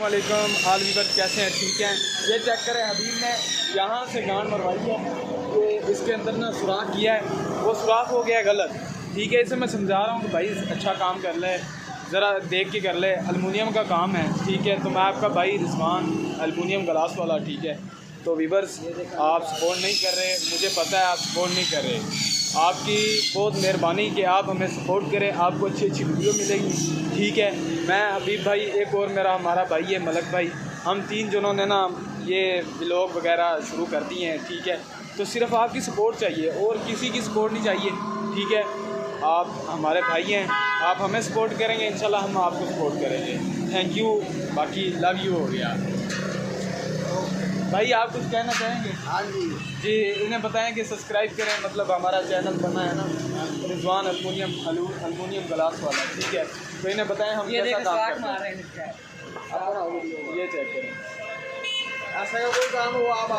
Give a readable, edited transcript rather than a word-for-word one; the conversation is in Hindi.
वालेकुम आल वीवर, कैसे हैं? ठीक हैं। ये चेक करें, हबीब ने यहाँ से गांड मरवाई है, ये इसके अंदर ना सुराख किया है, वो सुराख हो गया गलत। ठीक है, इसे मैं समझा रहा हूँ कि भाई अच्छा काम कर ले, ज़रा देख के कर ले, अलमुनियम का काम है। ठीक है, तो मैं आपका भाई रिजवान अलमुनियम ग्लास वाला। ठीक है, तो वीवर्स आप सपोर्ट नहीं कर रहे, मुझे पता है आप सपोर्ट नहीं कर रहे। आपकी बहुत मेहरबानी कि आप हमें सपोर्ट करें, आपको अच्छी अच्छी वीडियो मिलेगी। ठीक है, मैं हबीब भाई, एक और हमारा भाई है मलक भाई, हम तीन जनों ने ना ये व्लॉग वगैरह शुरू कर दिए हैं। ठीक है, तो सिर्फ आपकी सपोर्ट चाहिए और किसी की सपोर्ट नहीं चाहिए। ठीक है, आप हमारे भाई हैं, आप हमें सपोर्ट करेंगे, इंशाल्लाह हम आपको सपोर्ट करेंगे। थैंक यू, बाकी लव यू हो गया। भाई आप कुछ कहना चाहेंगे? हाँ जी जी, इन्हें बताएं कि सब्सक्राइब करें, मतलब हमारा चैनल बना है ना रिजवान अलमुनियम ग्लास वाला। ठीक है, तो इन्हें बताएं हम कैसा काम करते हैं। ये चेक करें, ऐसा का कोई काम हो आप